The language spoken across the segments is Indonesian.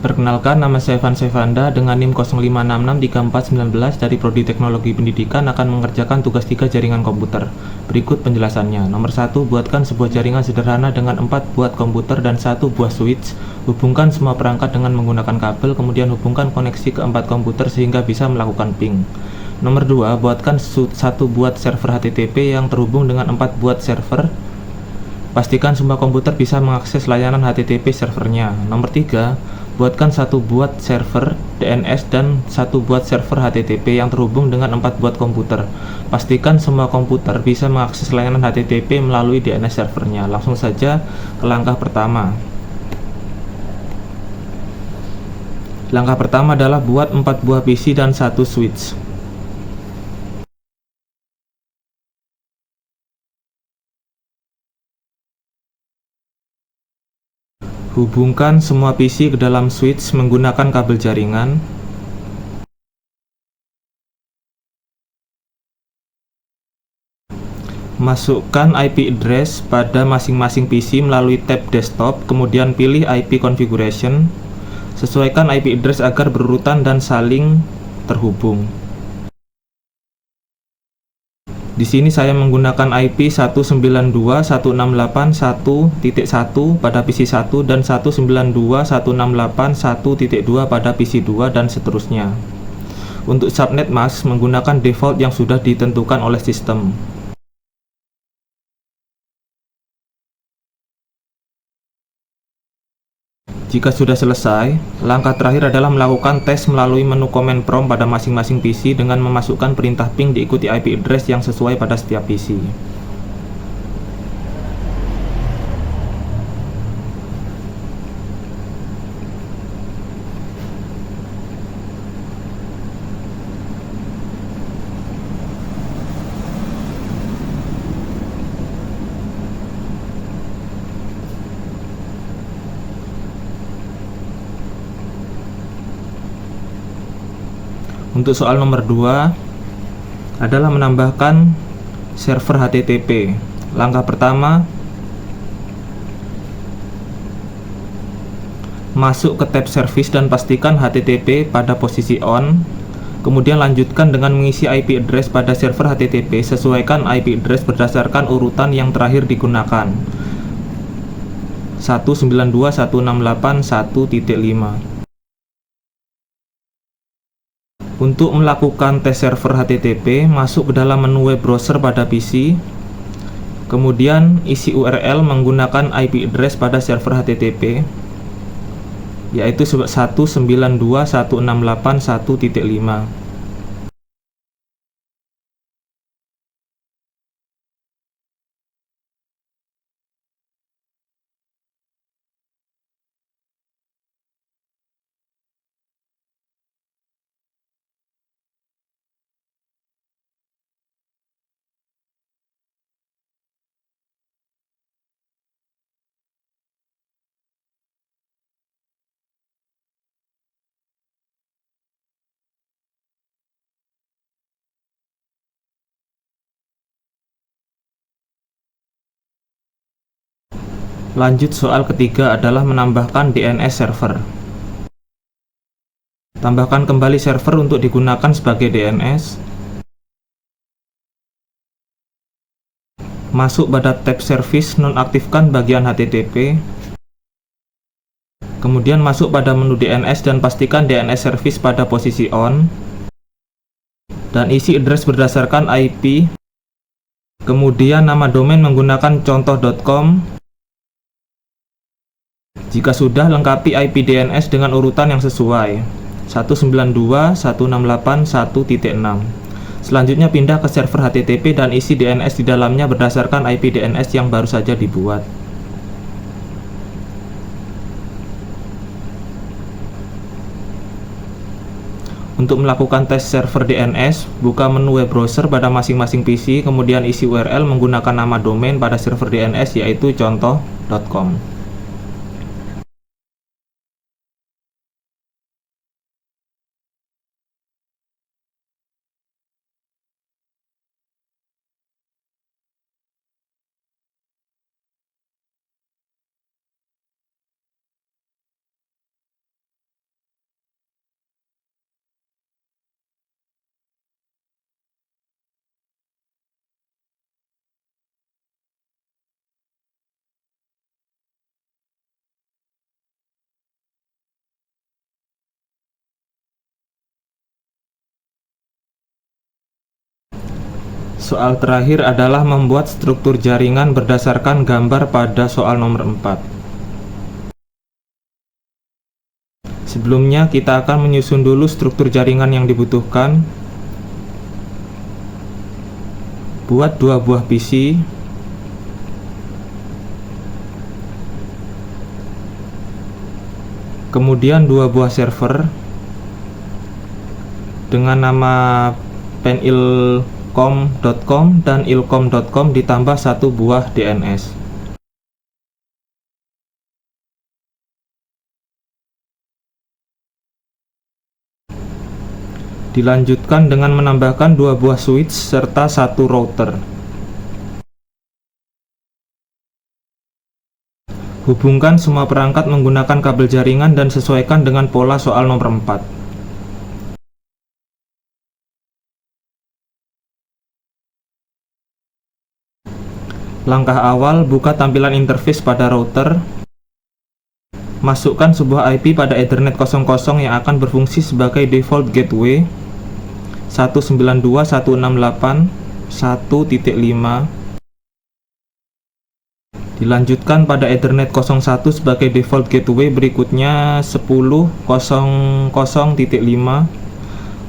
Perkenalkan, nama saya Evan Sevanda dengan NIM 05663419 dari Prodi Teknologi Pendidikan akan mengerjakan tugas 3 jaringan komputer. Berikut penjelasannya. Nomor 1, buatkan sebuah jaringan sederhana dengan 4 buah komputer dan 1 buah switch. Hubungkan semua perangkat dengan menggunakan kabel, kemudian hubungkan koneksi ke 4 komputer sehingga bisa melakukan ping. Nomor 2, buatkan 1 buah server HTTP yang terhubung dengan 4 buah server. Pastikan semua komputer bisa mengakses layanan HTTP servernya. Nomor 3, buatkan 1 buah server DNS dan 1 buah server HTTP yang terhubung dengan 4 buah komputer. Pastikan semua komputer bisa mengakses layanan HTTP melalui DNS servernya. Langsung saja ke langkah pertama. Langkah pertama adalah buat 4 buah PC dan 1 switch. Hubungkan semua PC ke dalam switch menggunakan kabel jaringan. Masukkan IP address pada masing-masing PC melalui tab desktop, kemudian pilih IP configuration. Sesuaikan IP address agar berurutan dan saling terhubung. Di sini saya menggunakan IP 192.168.1.1 pada PC 1 dan 192.168.1.2 pada PC 2 dan seterusnya. Untuk subnet mask menggunakan default yang sudah ditentukan oleh sistem. Jika sudah selesai, langkah terakhir adalah melakukan tes melalui menu command prompt pada masing-masing PC dengan memasukkan perintah ping diikuti IP address yang sesuai pada setiap PC. Untuk soal nomor 2 adalah menambahkan server HTTP. Langkah pertama, masuk ke tab service dan pastikan HTTP pada posisi on. Kemudian lanjutkan dengan mengisi IP address pada server HTTP. Sesuaikan IP address berdasarkan urutan yang terakhir digunakan. 192.168.1.5. Untuk melakukan tes server HTTP, masuk ke dalam menu web browser pada PC. Kemudian isi URL menggunakan IP address pada server HTTP, yaitu 192.168.1.5. Lanjut, soal ketiga adalah menambahkan DNS server. Tambahkan kembali server untuk digunakan sebagai DNS. Masuk pada tab service, nonaktifkan bagian HTTP. Kemudian masuk pada menu DNS dan pastikan DNS service pada posisi on. Dan isi address berdasarkan IP. Kemudian nama domain menggunakan contoh.com. Jika sudah, lengkapi IP DNS dengan urutan yang sesuai, 192.168.1.6. Selanjutnya pindah ke server HTTP dan isi DNS di dalamnya berdasarkan IP DNS yang baru saja dibuat. Untuk melakukan tes server DNS, buka menu web browser pada masing-masing PC, kemudian isi URL menggunakan nama domain pada server DNS, yaitu contoh.com. Soal terakhir adalah membuat struktur jaringan berdasarkan gambar pada soal nomor 4. Sebelumnya kita akan menyusun dulu struktur jaringan yang dibutuhkan. Buat 2 buah PC, kemudian 2 buah server dengan nama penilcom.com dan ilcom.com ditambah 1 buah DNS. Dilanjutkan dengan menambahkan 2 buah switch serta 1 router. Hubungkan semua perangkat menggunakan kabel jaringan dan sesuaikan dengan pola soal nomor 4. Langkah awal, buka tampilan interface pada router. Masukkan sebuah IP pada Ethernet 00 yang akan berfungsi sebagai default gateway 192.168.1.5. Dilanjutkan pada Ethernet 01 sebagai default gateway berikutnya 10.00.5.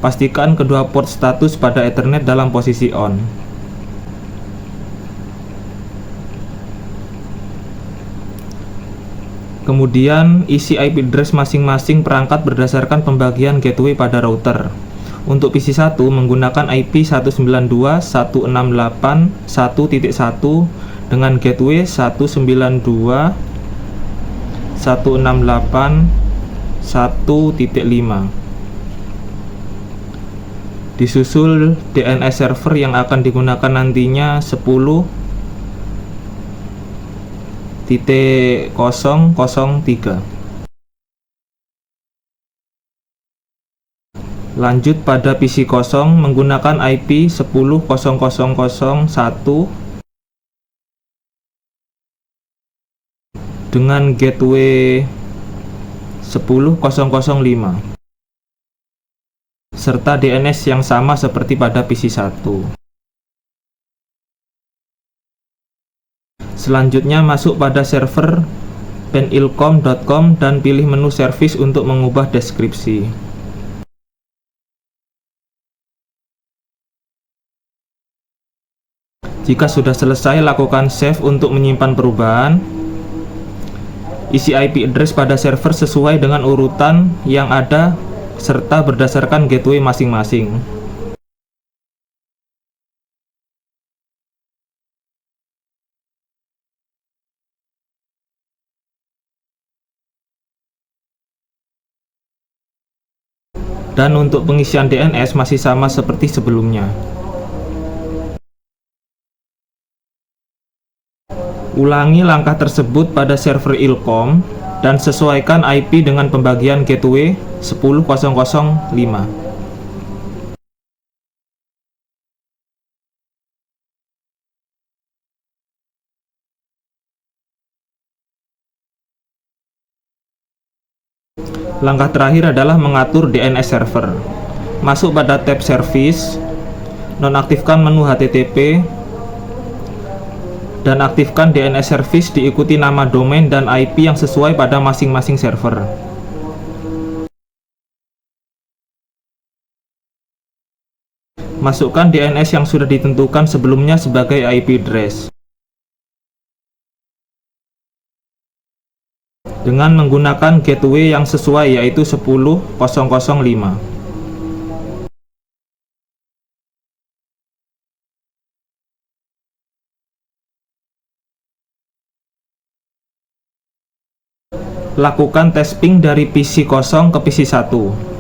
Pastikan kedua port status pada Ethernet dalam posisi on. Kemudian isi IP address masing-masing perangkat berdasarkan pembagian gateway pada router. Untuk PC 1 menggunakan IP 192.168.1.1 dengan gateway 192.168.1.5. Disusul DNS server yang akan digunakan nantinya 10.003. Lanjut pada PC kosong menggunakan IP 10.0.0.1 dengan gateway 10.0.0.5 serta DNS yang sama seperti pada PC 1. Selanjutnya masuk pada server penilcom.com dan pilih menu service untuk mengubah deskripsi. Jika sudah selesai, lakukan save untuk menyimpan perubahan. Isi IP address pada server sesuai dengan urutan yang ada serta berdasarkan gateway masing-masing. Dan untuk pengisian DNS masih sama seperti sebelumnya. Ulangi langkah tersebut pada server ilcom dan sesuaikan IP dengan pembagian gateway 10.0.0.5. Langkah terakhir adalah mengatur DNS server. Masuk pada tab service, nonaktifkan menu HTTP, dan aktifkan DNS service diikuti nama domain dan IP yang sesuai pada masing-masing server. Masukkan DNS yang sudah ditentukan sebelumnya sebagai IP address. Dengan menggunakan gateway yang sesuai yaitu 10.0.0.5. Lakukan tes ping dari PC kosong ke PC 1.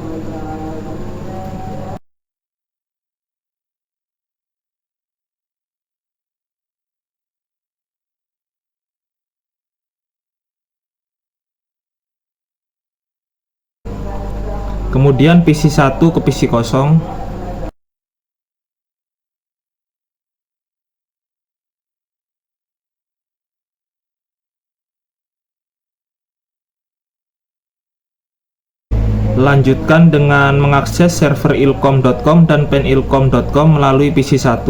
Kemudian PC 1 ke PC kosong. Lanjutkan dengan mengakses server ilcom.com dan penilcom.com melalui PC 1.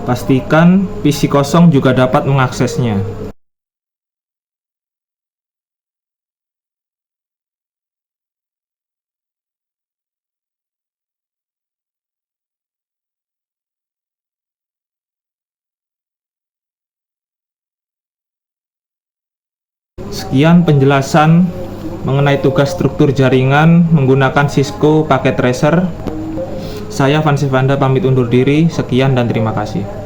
Pastikan PC kosong juga dapat mengaksesnya. Sekian penjelasan mengenai tugas struktur jaringan menggunakan Cisco Packet Tracer. Saya Vansi Vanda pamit undur diri. Sekian dan terima kasih.